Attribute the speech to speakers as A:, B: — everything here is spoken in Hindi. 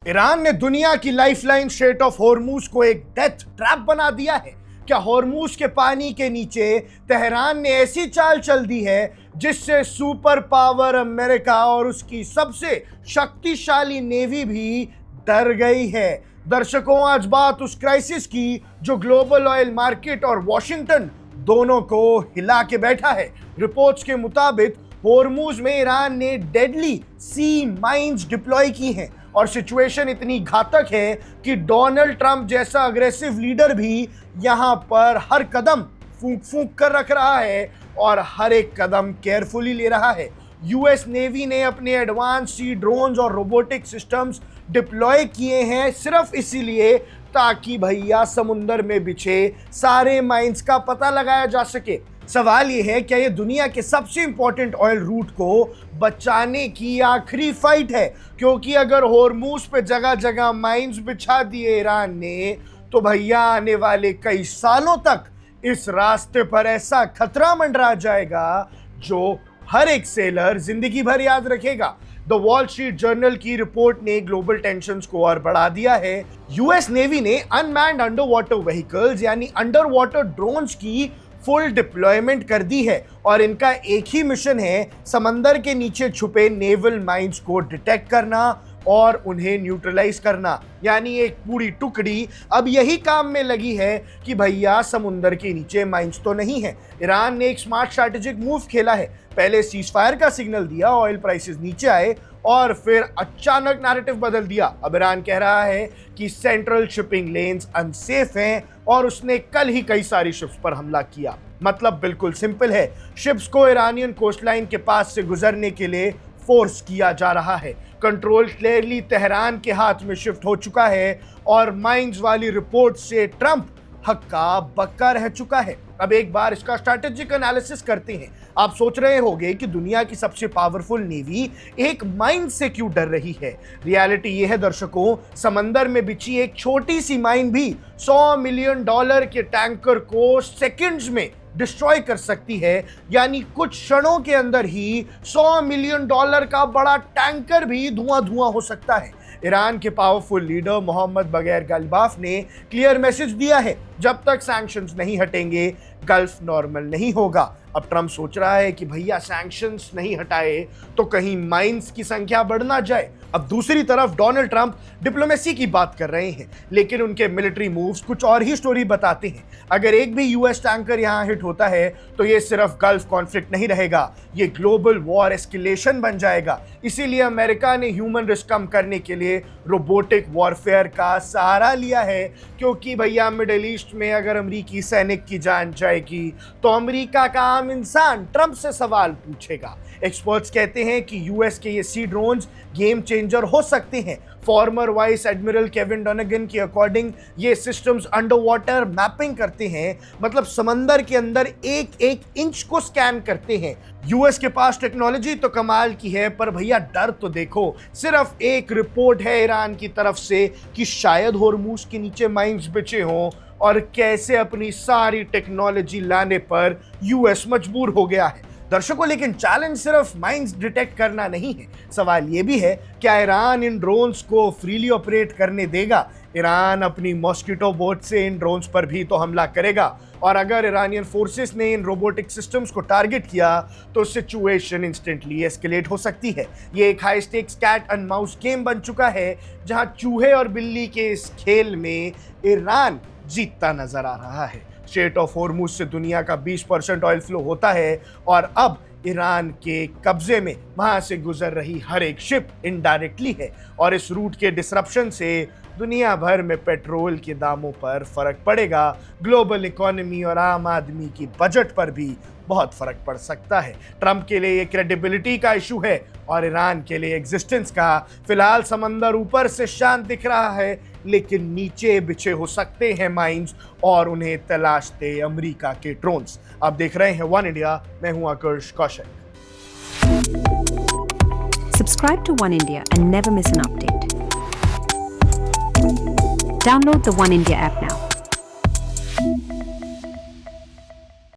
A: ईरान ने दुनिया की लाइफलाइन स्ट्रेट ऑफ हॉर्मूज को एक डेथ ट्रैप बना दिया है। क्या हॉर्मूज के पानी के नीचे तेहरान ने ऐसी चाल चल दी है जिससे सुपर पावर अमेरिका और उसकी सबसे शक्तिशाली नेवी भी डर गई है। दर्शकों, आज बात उस क्राइसिस की जो ग्लोबल ऑयल मार्केट और वॉशिंगटन दोनों को हिला के बैठा है। रिपोर्ट्स के मुताबिक हॉर्मूज में ईरान ने डेडली सी माइंस डिप्लॉय की हैं और सिचुएशन इतनी घातक है कि डोनाल्ड ट्रंप जैसा अग्रेसिव लीडर भी यहां पर हर कदम फूंक फूंक कर रख रहा है और हर एक कदम केयरफुली ले रहा है। यूएस नेवी ने अपने एडवांस सी ड्रोन्स और रोबोटिक सिस्टम्स डिप्लॉय किए हैं सिर्फ इसीलिए ताकि भैया समुंदर में बिछे सारे माइंस का पता लगाया जा सके। सवाल यह है, क्या यह दुनिया के सबसे इंपॉर्टेंट ऑयल रूट को बचाने की आखिरी फाइट है? क्योंकि अगर हॉर्मूज पे जगह जगह माइंस बिछा दिए ईरान ने तो भैया आने वाले कई सालों तक इस रास्ते पर ऐसा खतरा मंडरा जाएगा जो हर एक सेलर जिंदगी भर याद रखेगा। द वॉल स्ट्रीट जर्नल की रिपोर्ट ने ग्लोबल टेंशन्स को और बढ़ा दिया है। यूएस नेवी ने अनमैन्ड अंडर वाटर व्हीकल्स यानी अंडर वाटर ड्रोन्स की फुल डिप्लॉयमेंट कर दी है और इनका एक ही मिशन है, समंदर के नीचे छुपे नेवल माइंस को डिटेक्ट करना और उन्हें न्यूट्रलाइज करना। यानी एक पूरी टुकड़ी अब यही काम में लगी है कि भैया समुंदर के नीचे माइंस तो नहीं है। ईरान ने एक स्मार्ट स्ट्रैटेजिक मूव खेला है। पहले सीजफायर का सिग्नल दिया, ऑयल प्राइसेस नीचे आए और फिर अचानक नैरेटिव बदल दिया। अब ईरान कह रहा है कि सेंट्रल शिपिंग लेन्स अनसेफ हैं और उसने कल ही कई सारी शिप्स पर हमला किया। मतलब बिल्कुल सिंपल है, शिप्स को ईरानियन कोस्टलाइन के पास से गुजरने के लिए फोर्स किया जा रहा है। कंट्रोल क्लियरली तेहरान के हाथ में शिफ्ट हो चुका है और माइंस वाली रिपोर्ट से ट्रंप हक्का बक्का रह चुका है। अब एक बार इसका स्ट्रैटेजिक एनालिसिस करते हैं। आप सोच रहे होंगे कि दुनिया की सबसे पावरफुल नेवी एक माइन से क्यों डर रही है। रियलिटी यह है दर्शकों, समंदर में बिछी एक छोटी सी माइन भी $100 मिलियन के टैंकर को सेकंड्स में डिस्ट्रॉय कर सकती है। यानी कुछ क्षणों के अंदर ही $100 मिलियन का बड़ा टैंकर भी धुआं धुआं हो सकता है। ईरान के पावरफुल लीडर मोहम्मद बगैर गलिबाफ ने क्लियर मैसेज दिया है, जब तक सैंक्शंस नहीं हटेंगे गल्फ नॉर्मल नहीं होगा। अब ट्रंप सोच रहा है कि भैया सैंक्शंस नहीं हटाए तो कहीं माइंस की संख्या बढ़ ना जाए। अब दूसरी तरफ डोनाल्ड ट्रंप डिप्लोमेसी की बात कर रहे हैं, लेकिन उनके मिलिट्री मूव्स कुछ और ही स्टोरी बताते हैं। अगर एक भी यूएस टैंकर यहां हिट होता है तो ये सिर्फ गल्फ कॉन्फ्लिक्ट नहीं रहेगा, ये ग्लोबल वॉर एस्केलेशन बन जाएगा। इसीलिए अमेरिका ने ह्यूमन रिस्क कम करने के लिए रोबोटिक वॉरफेयर का सहारा लिया है। क्योंकि भैया मिडिल ईस्ट में अगर अमेरिकी सैनिक की जान जाएगी तो अमेरिका का आम इंसान ट्रंप से सवाल पूछेगा। एक्सपर्ट्स कहते हैं कि यूएस के ये सी ड्रोन्स गेम चेंजर हो सकते हैं। फॉर्मर वाइस एडमिरल केविन डोनेगन के अकॉर्डिंग ये सिस्टम्स अंडर वाटर मैपिंग करते हैं, मतलब समंदर के अंदर एक एक इंच को स्कैन करते हैं। यूएस के पास टेक्नोलॉजी तो कमाल की है, पर भैया डर तो देखो। सिर्फ एक रिपोर्ट है ईरान की तरफ से कि शायद हॉर्मूज के नीचे माइंस बिछे हों और कैसे अपनी सारी टेक्नोलॉजी लाने पर यूएस मजबूर हो गया है। दर्शकों, लेकिन चैलेंज सिर्फ माइंस डिटेक्ट करना नहीं है। सवाल यह भी है, क्या ईरान इन ड्रोन्स को फ्रीली ऑपरेट करने देगा? ईरान अपनी मॉस्किटो बोट से इन ड्रोन्स पर भी तो हमला करेगा और अगर ईरानियन फोर्सेस ने इन रोबोटिक सिस्टम्स को टारगेट किया तो सिचुएशन इंस्टेंटली एस्केलेट हो सकती है। ये एक high stakes cat and mouse game बन चुका है जहां चूहे और बिल्ली के इस खेल में ईरान जीतता नजर आ रहा है। स्ट्रेट ऑफ हॉर्मूज से दुनिया का 20% ऑयल फ्लो होता है और अब ईरान के कब्जे में वहां से गुजर रही हर एक शिप इनडायरेक्टली है और इस रूट के डिसरप्शन से दुनिया भर में पेट्रोल के दामों पर फर्क पड़ेगा। ग्लोबल इकोनॉमी और आम आदमी की बजट पर भी बहुत फर्क पड़ सकता है। ट्रंप के लिए ये क्रेडिबिलिटी का इशू है और ईरान के लिए एग्जिस्टेंस का। फिलहाल समंदर ऊपर से शांत दिख रहा है, लेकिन नीचे बिछे हो सकते हैं माइंस और उन्हें तलाशते अमेरिका के ड्रोन्स। आप देख रहे हैं वन इंडिया, मैं हूं आकर्ष Kaushik.
B: Subscribe to One India and never miss an update. Download the One India app now.